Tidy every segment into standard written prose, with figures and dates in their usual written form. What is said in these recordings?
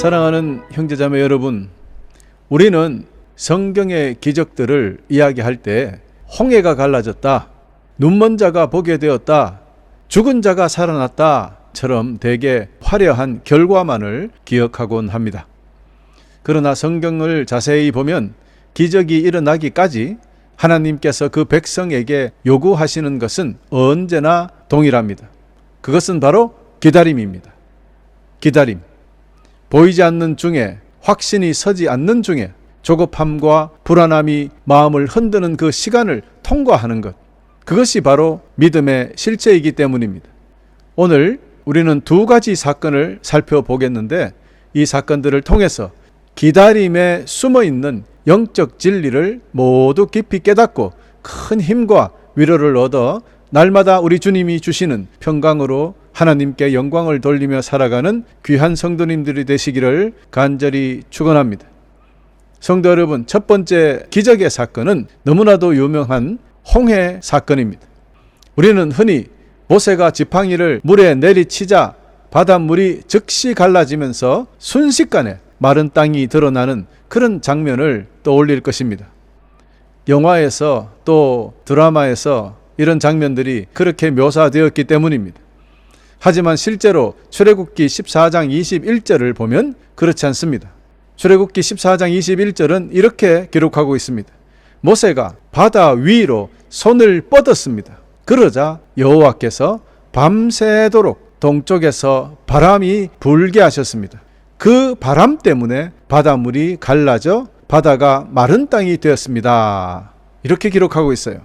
사랑하는 형제자매 여러분, 우리는 성경의 기적들을 이야기할 때 홍해가 갈라졌다, 눈먼 자가 보게 되었다, 죽은 자가 살아났다처럼 되게 화려한 결과만을 기억하곤 합니다. 그러나 성경을 자세히 보면 기적이 일어나기까지 하나님께서 그 백성에게 요구하시는 것은 언제나 동일합니다. 그것은 바로 기다림입니다. 기다림. 보이지 않는 중에, 확신이 서지 않는 중에 조급함과 불안함이 마음을 흔드는 그 시간을 통과하는 것, 그것이 바로 믿음의 실체이기 때문입니다. 오늘 우리는 두 가지 사건을 살펴보겠는데, 이 사건들을 통해서 기다림에 숨어있는 영적 진리를 모두 깊이 깨닫고 큰 힘과 위로를 얻어 날마다 우리 주님이 주시는 평강으로 하나님께 영광을 돌리며 살아가는 귀한 성도님들이 되시기를 간절히 축원합니다. 성도 여러분, 첫 번째 기적의 사건은 너무나도 유명한 홍해 사건입니다. 우리는 흔히 모세가 지팡이를 물에 내리치자 바닷물이 즉시 갈라지면서 순식간에 마른 땅이 드러나는 그런 장면을 떠올릴 것입니다. 영화에서 또 드라마에서 이런 장면들이 그렇게 묘사되었기 때문입니다. 하지만 실제로 출애굽기 14장 21절을 보면 그렇지 않습니다. 출애굽기 14장 21절은 이렇게 기록하고 있습니다. 모세가 바다 위로 손을 뻗었습니다. 그러자 여호와께서 밤새도록 동쪽에서 바람이 불게 하셨습니다. 그 바람 때문에 바닷물이 갈라져 바다가 마른 땅이 되었습니다. 이렇게 기록하고 있어요.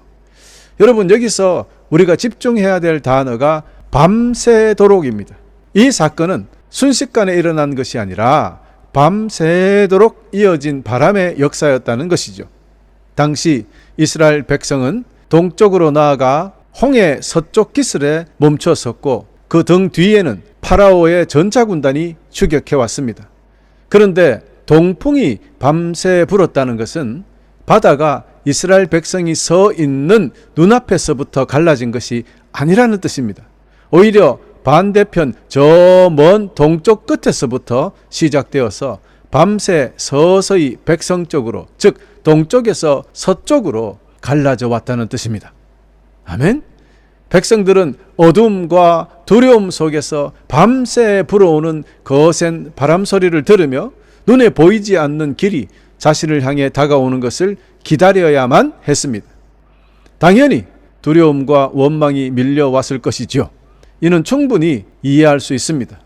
여러분, 여기서 우리가 집중해야 될 단어가 밤새도록입니다. 이 사건은 순식간에 일어난 것이 아니라 밤새도록 이어진 바람의 역사였다는 것이죠. 당시 이스라엘 백성은 동쪽으로 나아가 홍해 서쪽 기슭에 멈춰섰고 그 등 뒤에는 파라오의 전차군단이 추격해 왔습니다. 그런데 동풍이 밤새 불었다는 것은 바다가 이스라엘 백성이 서 있는 눈앞에서부터 갈라진 것이 아니라는 뜻입니다. 오히려 반대편 저 먼 동쪽 끝에서부터 시작되어서 밤새 서서히 백성 쪽으로, 즉 동쪽에서 서쪽으로 갈라져 왔다는 뜻입니다. 아멘. 백성들은 어둠과 두려움 속에서 밤새 불어오는 거센 바람 소리를 들으며 눈에 보이지 않는 길이 자신을 향해 다가오는 것을 기다려야만 했습니다. 당연히 두려움과 원망이 밀려왔을 것이지요. 이는 충분히 이해할 수 있습니다.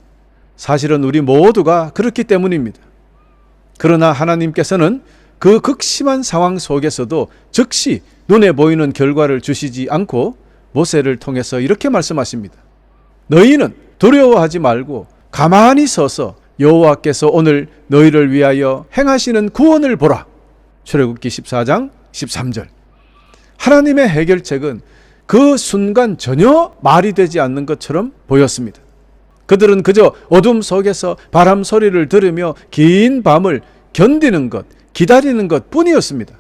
사실은 우리 모두가 그렇기 때문입니다. 그러나 하나님께서는 그 극심한 상황 속에서도 즉시 눈에 보이는 결과를 주시지 않고 모세를 통해서 이렇게 말씀하십니다. 너희는 두려워하지 말고 가만히 서서 여호와께서 오늘 너희를 위하여 행하시는 구원을 보라. 출애굽기 14장 13절. 하나님의 해결책은 그 순간 전혀 말이 되지 않는 것처럼 보였습니다. 그들은 그저 어둠 속에서 바람 소리를 들으며 긴 밤을 견디는 것, 기다리는 것 뿐이었습니다.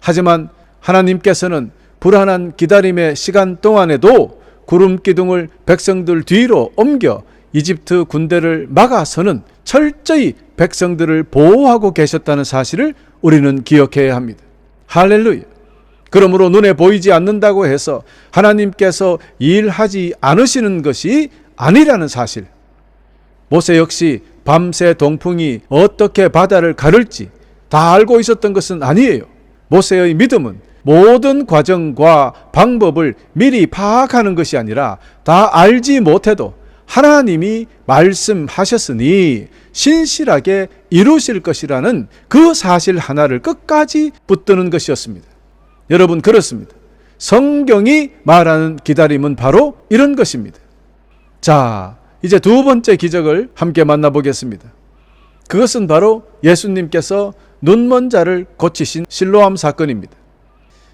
하지만 하나님께서는 불안한 기다림의 시간 동안에도 구름 기둥을 백성들 뒤로 옮겨 이집트 군대를 막아서는 철저히 백성들을 보호하고 계셨다는 사실을 우리는 기억해야 합니다. 할렐루야. 그러므로 눈에 보이지 않는다고 해서 하나님께서 일하지 않으시는 것이 아니라는 사실. 모세 역시 밤새 동풍이 어떻게 바다를 가를지 다 알고 있었던 것은 아니에요. 모세의 믿음은 모든 과정과 방법을 미리 파악하는 것이 아니라 다 알지 못해도 하나님이 말씀하셨으니 신실하게 이루실 것이라는 그 사실 하나를 끝까지 붙드는 것이었습니다. 여러분, 그렇습니다. 성경이 말하는 기다림은 바로 이런 것입니다. 자, 이제 두 번째 기적을 함께 만나보겠습니다. 그것은 바로 예수님께서 눈먼 자를 고치신 실로암 사건입니다.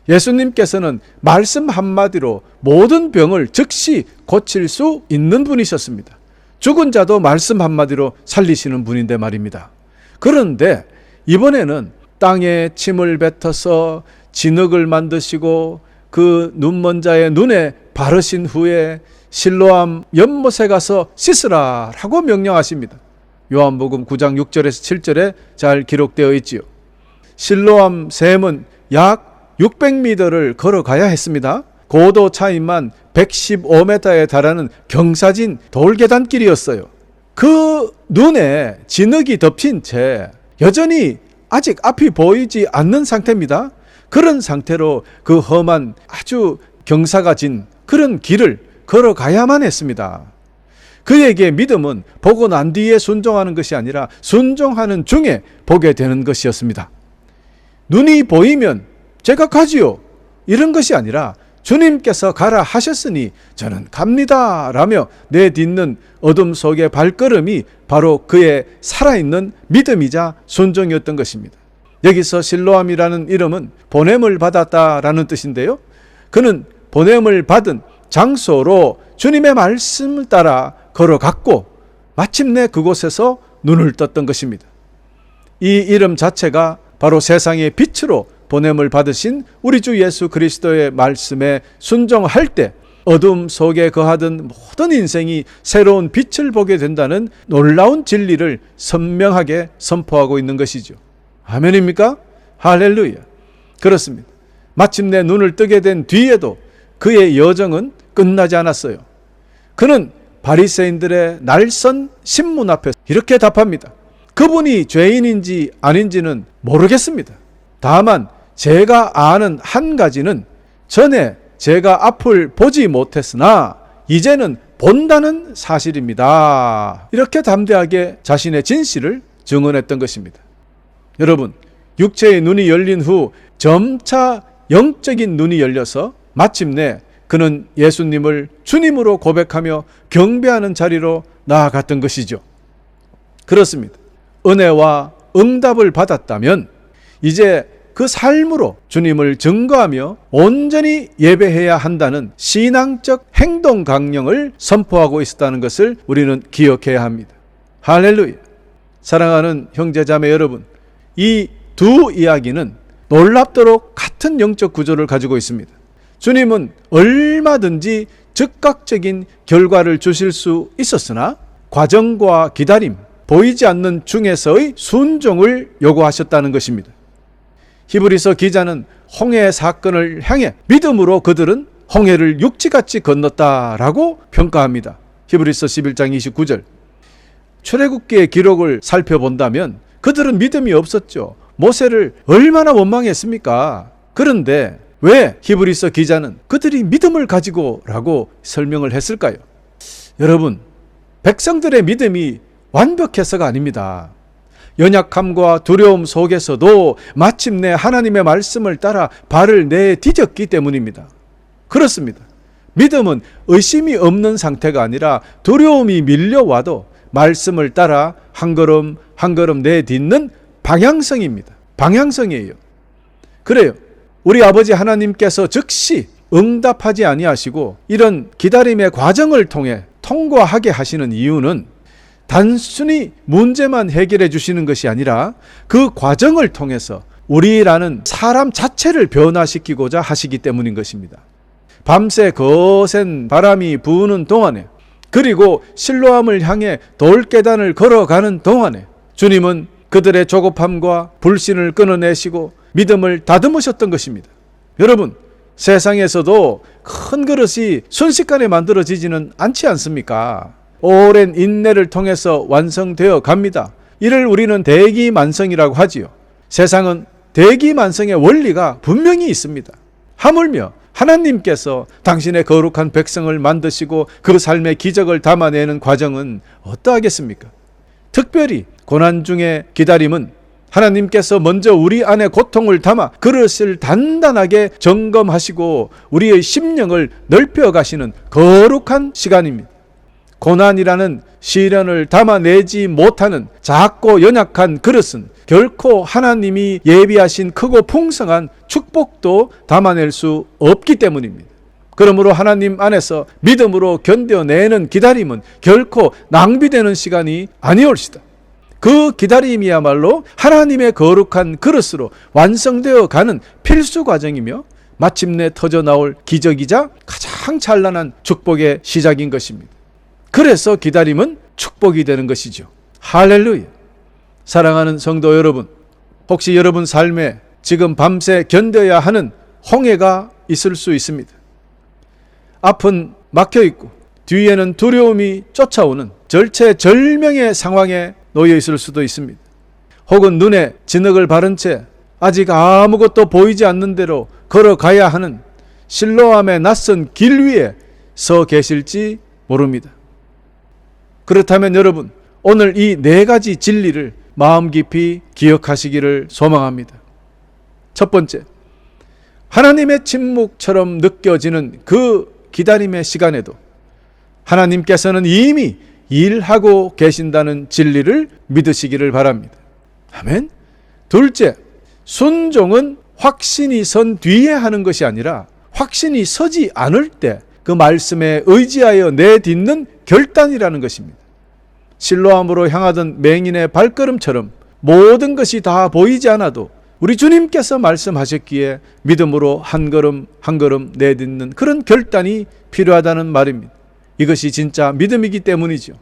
예수님께서는 말씀 한마디로 모든 병을 즉시 고칠 수 있는 분이셨습니다. 죽은 자도 말씀 한마디로 살리시는 분인데 말입니다. 그런데 이번에는 땅에 침을 뱉어서 진흙을 만드시고 그 눈먼 자의 눈에 바르신 후에 실로암 연못에 가서 씻으라 라고 명령하십니다. 요한복음 9장 6절에서 7절에 잘 기록되어 있지요. 실로암 샘은 약 600m를 걸어가야 했습니다. 고도 차이만 115m에 달하는 경사진 돌계단길이었어요. 그 눈에 진흙이 덮인 채 여전히 아직 앞이 보이지 않는 상태입니다. 그런 상태로 그 험한 아주 경사가 진 그런 길을 걸어가야만 했습니다. 그에게 믿음은 보고 난 뒤에 순종하는 것이 아니라 순종하는 중에 보게 되는 것이었습니다. 눈이 보이면 제가 가지요, 이런 것이 아니라 주님께서 가라 하셨으니 저는 갑니다 라며 내딛는 어둠 속의 발걸음이 바로 그의 살아있는 믿음이자 순종이었던 것입니다. 여기서 실로암이라는 이름은 보냄을 받았다라는 뜻인데요, 그는 보냄을 받은 장소로 주님의 말씀을 따라 걸어갔고 마침내 그곳에서 눈을 떴던 것입니다. 이 이름 자체가 바로 세상의 빛으로 보냄을 받으신 우리 주 예수 그리스도의 말씀에 순종할 때 어둠 속에 거하던 모든 인생이 새로운 빛을 보게 된다는 놀라운 진리를 선명하게 선포하고 있는 것이죠. 아멘입니까? 할렐루야. 그렇습니다. 마침내 눈을 뜨게 된 뒤에도 그의 여정은 끝나지 않았어요. 그는 바리새인들의 날선 신문 앞에 이렇게 답합니다. 그분이 죄인인지 아닌지는 모르겠습니다. 다만 제가 아는 한 가지는 전에 제가 앞을 보지 못했으나 이제는 본다는 사실입니다. 이렇게 담대하게 자신의 진실을 증언했던 것입니다. 여러분, 육체의 눈이 열린 후 점차 영적인 눈이 열려서 마침내 그는 예수님을 주님으로 고백하며 경배하는 자리로 나아갔던 것이죠. 그렇습니다. 은혜와 응답을 받았다면 이제 그 삶으로 주님을 증거하며 온전히 예배해야 한다는 신앙적 행동 강령을 선포하고 있었다는 것을 우리는 기억해야 합니다. 할렐루야. 사랑하는 형제자매 여러분, 이 두 이야기는 놀랍도록 같은 영적 구조를 가지고 있습니다. 주님은 얼마든지 즉각적인 결과를 주실 수 있었으나 과정과 기다림, 보이지 않는 중에서의 순종을 요구하셨다는 것입니다. 히브리서 기자는 홍해 사건을 향해 믿음으로 그들은 홍해를 육지같이 건넜다라고 평가합니다. 히브리서 11장 29절. 출애굽기의 기록을 살펴본다면 그들은 믿음이 없었죠. 모세를 얼마나 원망했습니까? 그런데 왜 히브리서 기자는 그들이 믿음을 가지고 라고 설명을 했을까요? 여러분, 백성들의 믿음이 완벽해서가 아닙니다. 연약함과 두려움 속에서도 마침내 하나님의 말씀을 따라 발을 내디뎠기 때문입니다. 그렇습니다. 믿음은 의심이 없는 상태가 아니라 두려움이 밀려와도 말씀을 따라 한 걸음 한 걸음 내딛는 방향성입니다. 방향성이에요. 그래요. 우리 아버지 하나님께서 즉시 응답하지 아니하시고 이런 기다림의 과정을 통해 통과하게 하시는 이유는 단순히 문제만 해결해 주시는 것이 아니라 그 과정을 통해서 우리라는 사람 자체를 변화시키고자 하시기 때문인 것입니다. 밤새 거센 바람이 부는 동안에, 그리고 실로암을 향해 돌계단을 걸어가는 동안에 주님은 그들의 조급함과 불신을 끊어내시고 믿음을 다듬으셨던 것입니다. 여러분, 세상에서도 큰 그릇이 순식간에 만들어지지는 않지 않습니까? 오랜 인내를 통해서 완성되어 갑니다. 이를 우리는 대기만성이라고 하지요. 세상은 대기만성의 원리가 분명히 있습니다. 하물며 하나님께서 당신의 거룩한 백성을 만드시고 그 삶의 기적을 담아내는 과정은 어떠하겠습니까? 특별히 고난 중의 기다림은 하나님께서 먼저 우리 안에 고통을 담아 그릇을 단단하게 점검하시고 우리의 심령을 넓혀가시는 거룩한 시간입니다. 고난이라는 시련을 담아내지 못하는 작고 연약한 그릇은 결코 하나님이 예비하신 크고 풍성한 축복도 담아낼 수 없기 때문입니다. 그러므로 하나님 안에서 믿음으로 견뎌내는 기다림은 결코 낭비되는 시간이 아니올시다. 그 기다림이야말로 하나님의 거룩한 그릇으로 완성되어 가는 필수 과정이며 마침내 터져 나올 기적이자 가장 찬란한 축복의 시작인 것입니다. 그래서 기다림은 축복이 되는 것이죠. 할렐루야. 사랑하는 성도 여러분, 혹시 여러분 삶에 지금 밤새 견뎌야 하는 홍해가 있을 수 있습니다. 앞은 막혀 있고 뒤에는 두려움이 쫓아오는 절체절명의 상황에 놓여 있을 수도 있습니다. 혹은 눈에 진흙을 바른 채 아직 아무것도 보이지 않는 대로 걸어가야 하는 실로암의 낯선 길 위에 서 계실지 모릅니다. 그렇다면 여러분, 오늘 이 네 가지 진리를 마음 깊이 기억하시기를 소망합니다. 첫 번째, 하나님의 침묵처럼 느껴지는 그 기다림의 시간에도 하나님께서는 이미 일하고 계신다는 진리를 믿으시기를 바랍니다. 아멘. 둘째, 순종은 확신이 선 뒤에 하는 것이 아니라 확신이 서지 않을 때 그 말씀에 의지하여 내딛는 결단이라는 것입니다. 실로암으로 향하던 맹인의 발걸음처럼 모든 것이 다 보이지 않아도 우리 주님께서 말씀하셨기에 믿음으로 한 걸음 한 걸음 내딛는 그런 결단이 필요하다는 말입니다. 이것이 진짜 믿음이기 때문이죠.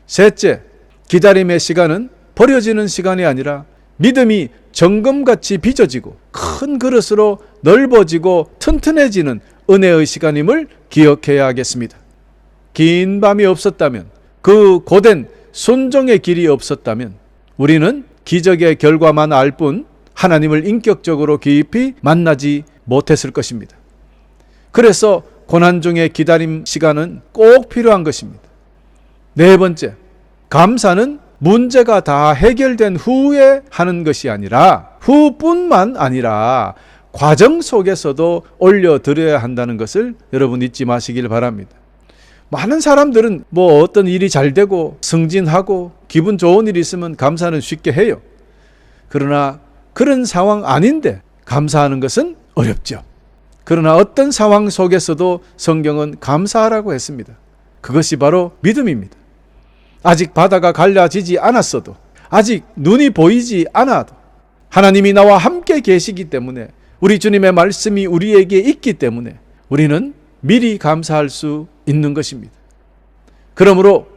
셋째, 기다림의 시간은 버려지는 시간이 아니라 믿음이 정금같이 빚어지고 큰 그릇으로 넓어지고 튼튼해지는 은혜의 시간임을 기억해야 하겠습니다. 긴 밤이 없었다면, 그 고된 순종의 길이 없었다면 우리는 기적의 결과만 알 뿐 하나님을 인격적으로 깊이 만나지 못했을 것입니다. 그래서 고난 중의 기다림 시간은 꼭 필요한 것입니다. 네 번째, 감사는 문제가 다 해결된 후에 하는 것이 아니라 후뿐만 아니라 과정 속에서도 올려드려야 한다는 것을 여러분 잊지 마시길 바랍니다. 많은 사람들은 어떤 일이 잘 되고 승진하고 기분 좋은 일이 있으면 감사는 쉽게 해요. 그러나 그런 상황 아닌데 감사하는 것은 어렵죠. 그러나 어떤 상황 속에서도 성경은 감사하라고 했습니다. 그것이 바로 믿음입니다. 아직 바다가 갈라지지 않았어도, 아직 눈이 보이지 않아도 하나님이 나와 함께 계시기 때문에, 우리 주님의 말씀이 우리에게 있기 때문에 우리는 미리 감사할 수 있는 것입니다. 그러므로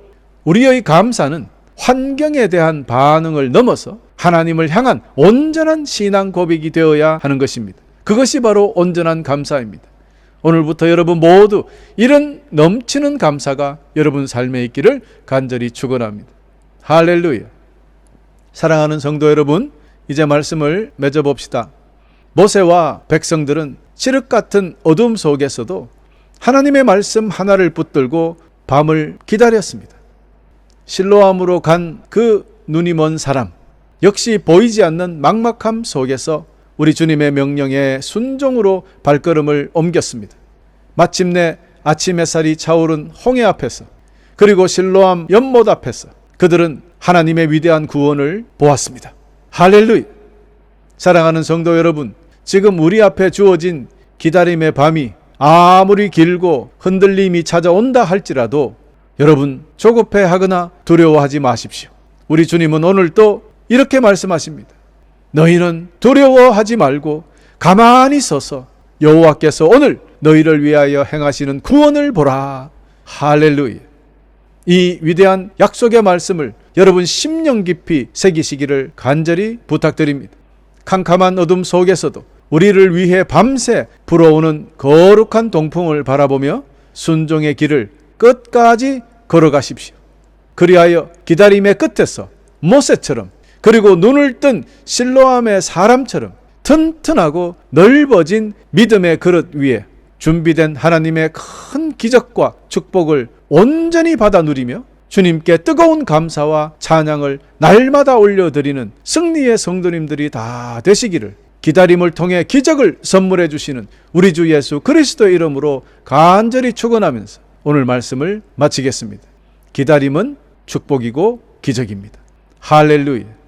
우리의 감사는 환경에 대한 반응을 넘어서 하나님을 향한 온전한 신앙 고백이 되어야 하는 것입니다. 그것이 바로 온전한 감사입니다. 오늘부터 여러분 모두 이런 넘치는 감사가 여러분 삶에 있기를 간절히 축원합니다. 할렐루야. 사랑하는 성도 여러분, 이제 말씀을 맺어봅시다. 모세와 백성들은 칠흑 같은 어둠 속에서도 하나님의 말씀 하나를 붙들고 밤을 기다렸습니다. 실로암으로 간 그 눈이 먼 사람, 역시 보이지 않는 막막함 속에서 우리 주님의 명령에 순종으로 발걸음을 옮겼습니다. 마침내 아침 햇살이 차오른 홍해 앞에서, 그리고 실로암 연못 앞에서 그들은 하나님의 위대한 구원을 보았습니다. 할렐루야. 사랑하는 성도 여러분, 지금 우리 앞에 주어진 기다림의 밤이 아무리 길고 흔들림이 찾아온다 할지라도 여러분 조급해하거나 두려워하지 마십시오. 우리 주님은 오늘 또 이렇게 말씀하십니다. 너희는 두려워하지 말고 가만히 서서 여호와께서 오늘 너희를 위하여 행하시는 구원을 보라. 할렐루야. 이 위대한 약속의 말씀을 여러분 심령 깊이 새기시기를 간절히 부탁드립니다. 캄캄한 어둠 속에서도 우리를 위해 밤새 불어오는 거룩한 동풍을 바라보며 순종의 길을 끝까지 걸어가십시오. 그리하여 기다림의 끝에서 모세처럼, 그리고 눈을 뜬 실로암의 사람처럼 튼튼하고 넓어진 믿음의 그릇 위에 준비된 하나님의 큰 기적과 축복을 온전히 받아 누리며 주님께 뜨거운 감사와 찬양을 날마다 올려드리는 승리의 성도님들이 다 되시기를, 기다림을 통해 기적을 선물해 주시는 우리 주 예수 그리스도의 이름으로 간절히 축원하면서 오늘 말씀을 마치겠습니다. 기다림은 축복이고 기적입니다. 할렐루야.